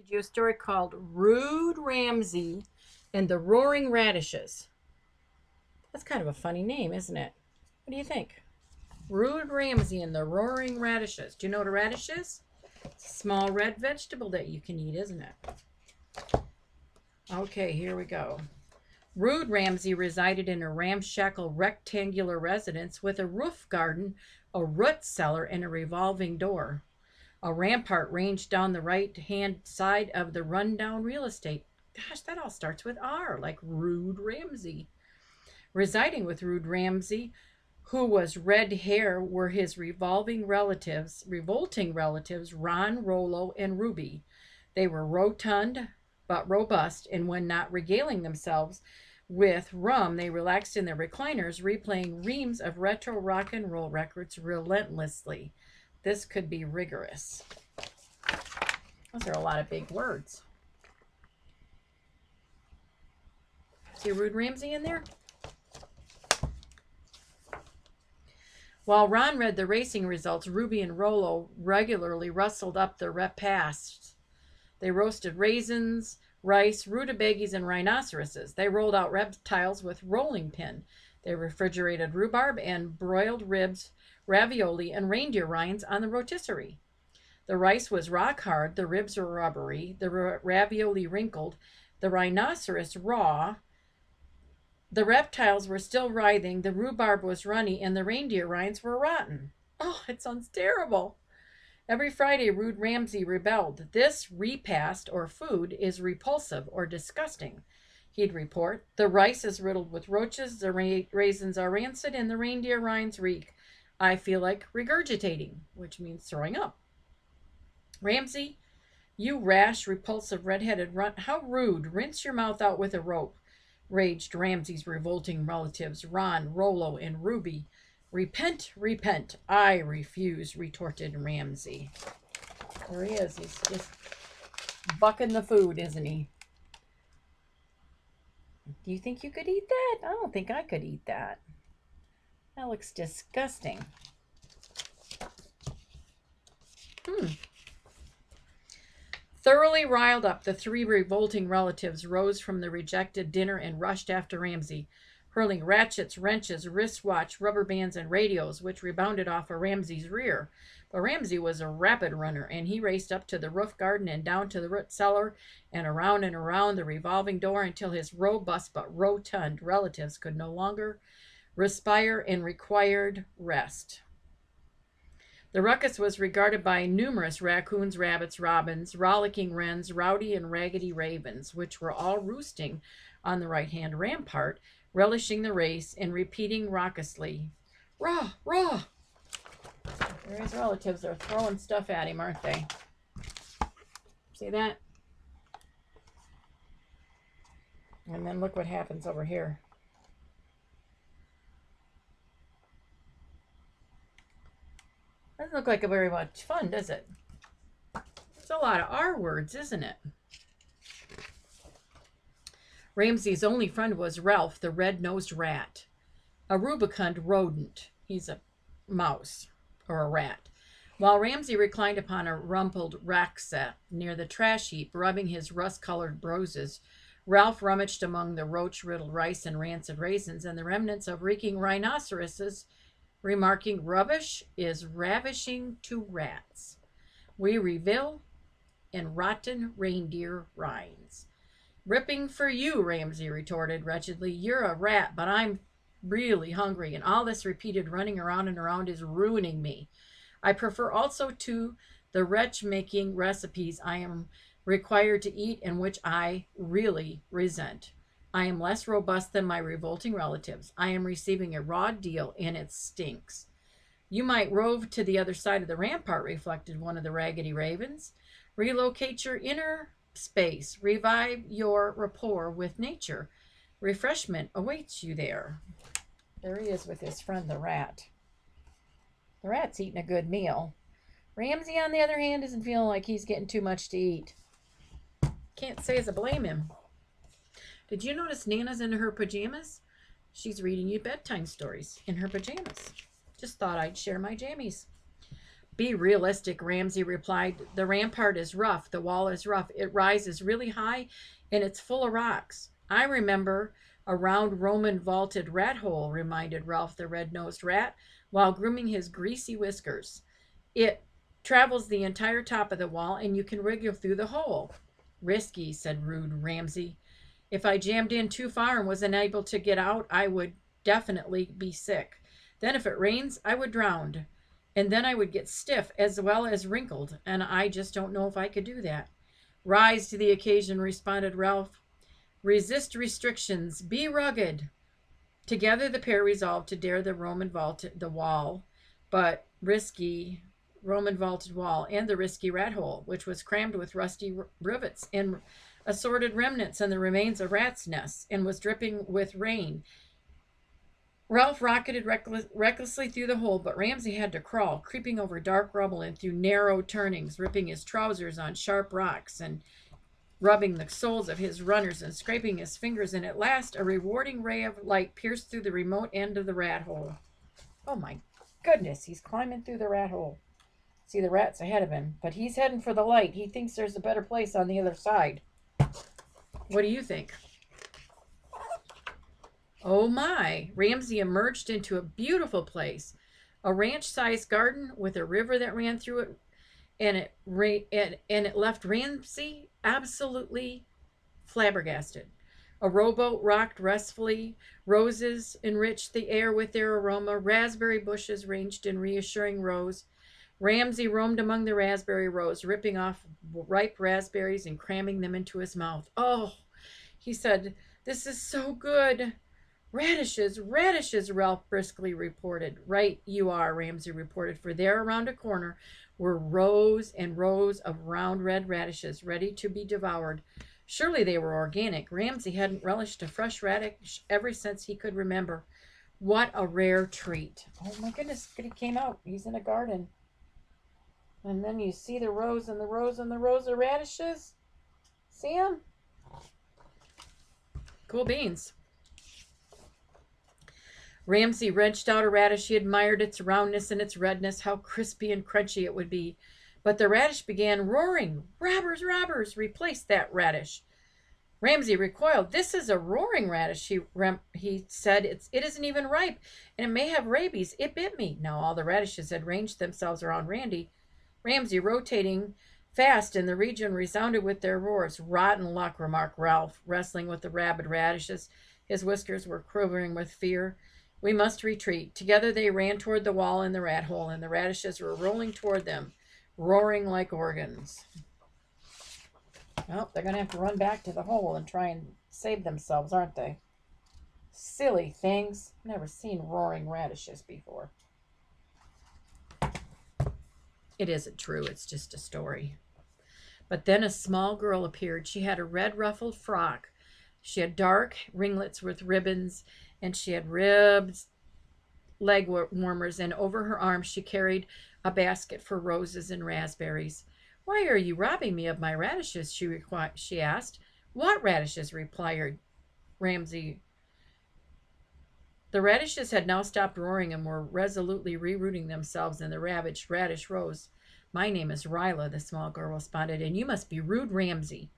read you a story called Rude Ramsey and the Roaring Radishes. That's kind of a funny name, isn't it? What do you think? Rude Ramsey and the Roaring Radishes. Do you know what a radish is? It's a small red vegetable that you can eat, isn't it? Okay, here we go. Rude Ramsey resided in a ramshackle rectangular residence with a roof garden, a root cellar, and a revolving door. A rampart ranged down the right-hand side of the rundown real estate. Gosh, that all starts with R, like Rude Ramsey. Residing with Rude Ramsey, who was red hair, were his revolting relatives, Ron, Rollo, and Ruby. They were rotund but robust, and when not regaling themselves with rum, they relaxed in their recliners, replaying reams of retro rock and roll records relentlessly. This could be rigorous. Those are a lot of big words. See Rude Ramsey in there? While Ron read the racing results, Ruby and Rollo regularly rustled up the repasts. They roasted raisins, rice, rutabagas, and rhinoceroses. They rolled out reptiles with rolling pin. They refrigerated rhubarb and broiled ribs, ravioli, and reindeer rinds on the rotisserie. The rice was rock hard, the ribs were rubbery, the ravioli wrinkled, the rhinoceros raw. The reptiles were still writhing, the rhubarb was runny, and the reindeer rinds were rotten. Oh, it sounds terrible. Every Friday, Rude Ramsey rebelled. This repast, or food, is repulsive or disgusting, he'd report. The rice is riddled with roaches, the raisins are rancid, and the reindeer rinds reek. I feel like regurgitating, which means throwing up. Ramsey, you rash, repulsive, red-headed runt, how rude. Rinse your mouth out with a rope, raged Ramsey's revolting relatives, Ron, Rollo, and Ruby. Repent, repent. I refuse, retorted Ramsey. There he is. He's just bucking the food, isn't he? Do you think you could eat that? I don't think I could eat that. That looks disgusting. Thoroughly riled up, the three revolting relatives rose from the rejected dinner and rushed after Ramsey, hurling ratchets, wrenches, wristwatch, rubber bands, and radios, which rebounded off of Ramsey's rear. But Ramsey was a rapid runner, and he raced up to the roof garden and down to the root cellar and around the revolving door until his robust but rotund relatives could no longer respire and required rest. The ruckus was regarded by numerous raccoons, rabbits, robins, rollicking wrens, rowdy and raggedy ravens, which were all roosting on the right-hand rampart, relishing the race and repeating raucously, "Rah, rah!" His relatives are throwing stuff at him, aren't they? See that? And then look what happens over here. Doesn't look like a very much fun, does it? It's a lot of R words, isn't it? Ramsey's only friend was Ralph, the red-nosed rat, a rubicund rodent. He's a mouse or a rat. While Ramsey reclined upon a rumpled rack set near the trash heap, rubbing his rust-colored broses, Ralph rummaged among the roach-riddled rice and rancid raisins and the remnants of reeking rhinoceroses, remarking, "Rubbish is ravishing to rats. We revel in rotten reindeer rinds." "Ripping for you," Ramsey retorted wretchedly. "You're a rat, but I'm really hungry, and all this repeated running around and around is ruining me. I prefer also to the wretch-making recipes I am required to eat and which I really resent. I am less robust than my revolting relatives. I am receiving a raw deal, and it stinks." "You might rove to the other side of the rampart," reflected one of the raggedy ravens. "Relocate your inner space. Revive your rapport with nature. Refreshment awaits you there." There he is with his friend the rat. The rat's eating a good meal. Ramsey, on the other hand, isn't feeling like he's getting too much to eat. Can't say as I blame him. Did you notice Nana's in her pajamas? She's reading you bedtime stories in her pajamas. Just thought I'd share my jammies. Be realistic, Ramsey replied. The rampart is rough. The wall is rough. It rises really high, and it's full of rocks. I remember a round Roman vaulted rat hole, reminded Ralph the red-nosed rat, while grooming his greasy whiskers. It travels the entire top of the wall, and you can wriggle through the hole. Risky, said rude Ramsey. If I jammed in too far and was unable to get out, I would definitely be sick. Then if it rains, I would drown. And then I would get stiff as well as wrinkled, and I just don't know if I could do that. Rise to the occasion, responded Ralph. Resist restrictions. Be rugged. Together the pair resolved to dare the Roman vaulted wall and the risky rat hole, which was crammed with rusty rivets and assorted remnants and the remains of rats' nests, and was dripping with rain. Ralph rocketed recklessly through the hole, but Ramsey had to crawl, creeping over dark rubble and through narrow turnings, ripping his trousers on sharp rocks and rubbing the soles of his runners and scraping his fingers, and at last a rewarding ray of light pierced through the remote end of the rat hole. Oh my goodness, he's climbing through the rat hole. See the rats ahead of him, but he's heading for the light. He thinks there's a better place on the other side. What do you think? Oh my, Ramsey emerged into a beautiful place, a ranch-sized garden with a river that ran through it, and it left Ramsey absolutely flabbergasted. A rowboat rocked restfully, roses enriched the air with their aroma, raspberry bushes ranged in reassuring rows. Ramsey roamed among the raspberry rows, ripping off ripe raspberries and cramming them into his mouth. Oh, he said, this is so good. Radishes, radishes, Ralph briskly reported. Right you are, Ramsey reported, for there around a corner were rows and rows of round red radishes ready to be devoured. Surely they were organic. Ramsey hadn't relished a fresh radish ever since he could remember. What a rare treat. Oh my goodness, he came out. He's in a garden. And then you see the rows and the rows and the rows of radishes. See them? Cool beans. Ramsey wrenched out a radish. He admired its roundness and its redness, how crispy and crunchy it would be. But the radish began roaring. Robbers, robbers, replace that radish. Ramsey recoiled. This is a roaring radish, he said. It isn't even ripe, and it may have rabies. It bit me. Now all the radishes had ranged themselves around Ramsey, rotating fast, and the region resounded with their roars. Rotten luck, remarked Ralph, wrestling with the rabid radishes. His whiskers were quivering with fear. We must retreat. Together they ran toward the wall in the rat hole, and the radishes were rolling toward them, roaring like organs. Well, they're going to have to run back to the hole and try and save themselves, aren't they? Silly things. Never seen roaring radishes before. It isn't true. It's just a story. But then a small girl appeared. She had a red ruffled frock. She had dark ringlets with ribbons, and she had ribbed leg warmers, and over her arm she carried a basket for roses and raspberries. Why are you robbing me of my radishes? She asked. What radishes? Replied Ramsey. The radishes had now stopped roaring and were resolutely rerooting themselves in the ravaged radish rows. My name is Ryla, the small girl responded, and you must be Rude Ramsey.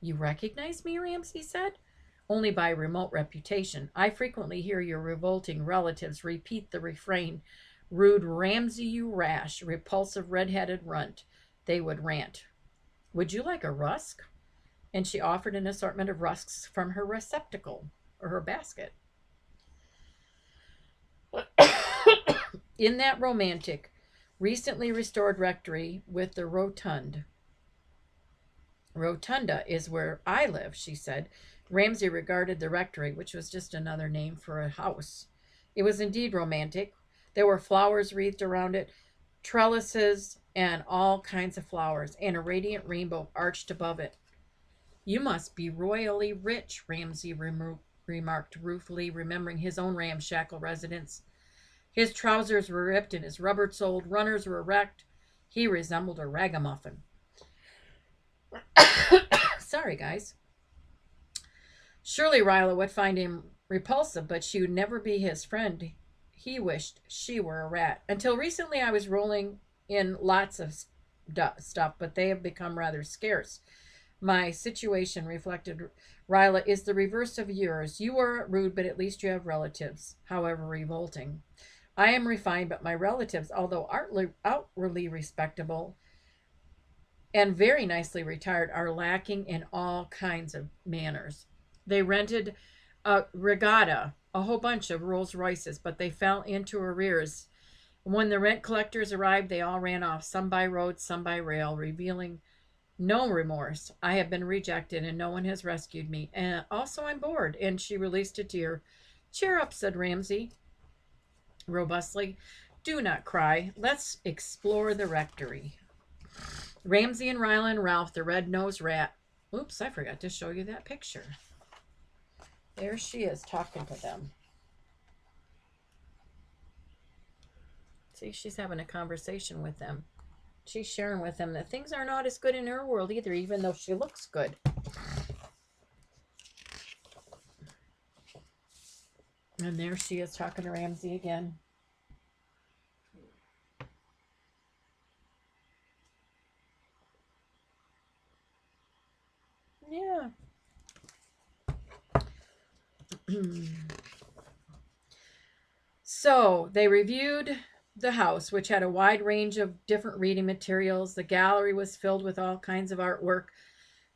You recognize me? Ramsey said. Only by remote reputation. I frequently hear your revolting relatives repeat the refrain, Rude Ramsey, you rash, repulsive red-headed runt. They would rant. Would you like a rusk? And she offered an assortment of rusks from her receptacle, or her basket. In that romantic, recently restored rectory with the rotunda is where I live, she said. Ramsey regarded the rectory, which was just another name for a house. It was indeed romantic. There were flowers wreathed around it, trellises, and all kinds of flowers, and a radiant rainbow arched above it. You must be royally rich, Ramsey remarked ruefully, remembering his own ramshackle residence. His trousers were ripped and his rubber-soled runners were wrecked. He resembled a ragamuffin. Sorry, guys. Surely Ryla would find him repulsive, but she would never be his friend. He wished she were a rat. Until recently I was rolling in lots of stuff, but they have become rather scarce. My situation, reflected Ryla, is the reverse of yours. You are rude, but at least you have relatives, however revolting. I am refined, but my relatives, although outwardly respectable and very nicely retired, are lacking in all kinds of manners. They rented a regatta, a whole bunch of Rolls Royces, but they fell into arrears. When the rent collectors arrived, they all ran off, some by road, some by rail, revealing no remorse. I have been rejected, and no one has rescued me. And also, I'm bored. And she released a tear. Cheer up, said Ramsey robustly. Do not cry. Let's explore the rectory. Ramsey and Ryla and Ralph, the red-nosed rat. Oops, I forgot to show you that picture. There she is talking to them. See, she's having a conversation with them. She's sharing with them that things are not as good in her world either, even though she looks good. And there she is talking to Ramsey again. Yeah. So they reviewed the house, which had a wide range of different reading materials. The gallery was filled with all kinds of artwork,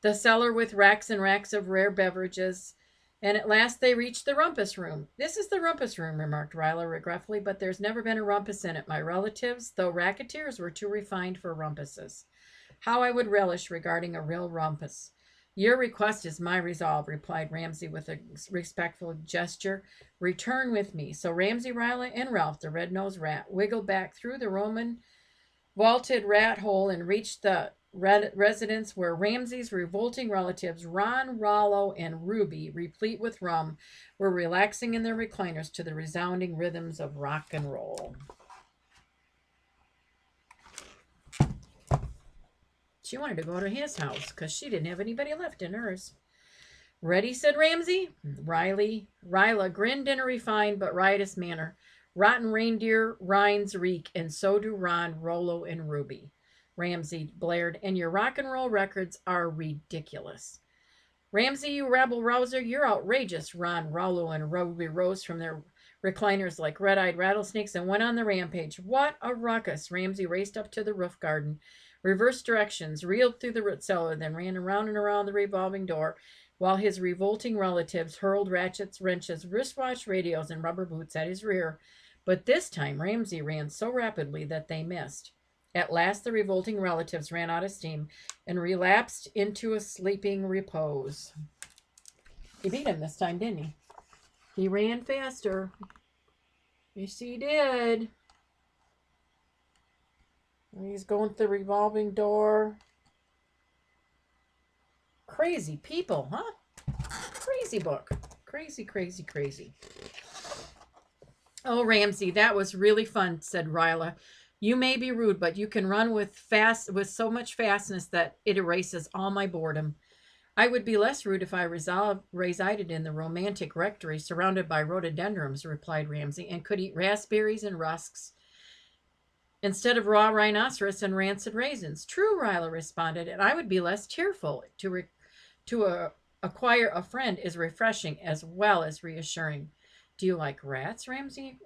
the cellar with racks and racks of rare beverages. And at last they reached the rumpus room. This is the rumpus room, remarked Ryla regretfully, but there's never been a rumpus in it. My relatives, though racketeers, were too refined for rumpuses. How I would relish regarding a real rumpus. Your request is my resolve, replied Ramsey with a respectful gesture. Return with me. So Ramsey, Ryla, and Ralph, the red-nosed rat, wiggled back through the Roman vaulted rat hole and reached the residence where Ramsey's revolting relatives, Ron, Rollo, and Ruby, replete with rum, were relaxing in their recliners to the resounding rhythms of rock and roll. She wanted to go to his house because she didn't have anybody left in hers. Ready, said Ramsey. Ryla grinned in a refined but riotous manner. Rotten reindeer rinds reek, and so do Ron, Rollo, and Ruby. Ramsey blared, and your rock and roll records are ridiculous. Ramsey, you rabble rouser, you're outrageous. Ron, Rollo, and Ruby rose from their recliners like red-eyed rattlesnakes and went on the rampage. What a ruckus! Ramsey raced up to the roof garden, reversed directions, reeled through the root cellar, then ran around and around the revolving door, while his revolting relatives hurled ratchets, wrenches, wristwatch radios, and rubber boots at his rear. But this time Ramsey ran so rapidly that they missed. At last the revolting relatives ran out of steam and relapsed into a sleeping repose. He beat him this time, didn't he? He ran faster. Yes, he did. He's going through the revolving door. Crazy people, huh? Crazy book. Crazy, crazy, crazy. Oh, Ramsey, that was really fun, said Ryla. You may be rude, but you can run with so much fastness that it erases all my boredom. I would be less rude if I resided in the romantic rectory surrounded by rhododendrons, replied Ramsey, and could eat raspberries and rusks instead of raw rhinoceros and rancid raisins. True, Ryla responded, and I would be less tearful. To acquire a friend is refreshing as well as reassuring. Do you like rats? Ramsey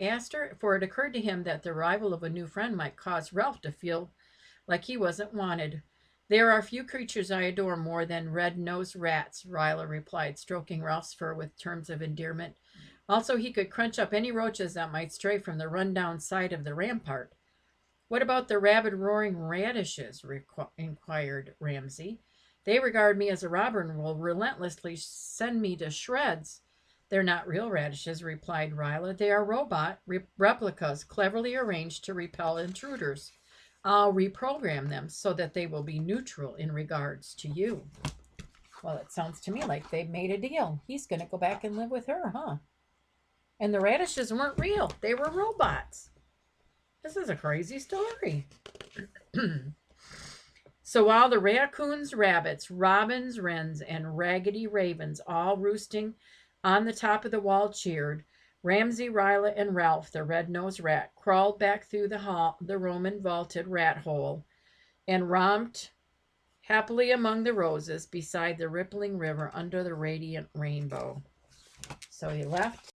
asked her, for it occurred to him that the arrival of a new friend might cause Ralph to feel like he wasn't wanted. There are few creatures I adore more than red-nosed rats, Ryla replied, stroking Ralph's fur with terms of endearment. Also, he could crunch up any roaches that might stray from the run-down side of the rampart. What about the rabid, roaring radishes? Inquired Ramsey. They regard me as a robber and will relentlessly send me to shreds. They're not real radishes, replied Ryla. They are robot replicas cleverly arranged to repel intruders. I'll reprogram them so that they will be neutral in regards to you. Well, it sounds to me like they've made a deal. He's going to go back and live with her, huh? And the radishes weren't real. They were robots. This is a crazy story. So while the raccoons, rabbits, robins, wrens, and raggedy ravens all roosting on the top of the wall cheered, Ramsey, Ryla, and Ralph, the red-nosed rat, crawled back through the Roman vaulted rat hole and romped happily among the roses beside the rippling river under the radiant rainbow. So he left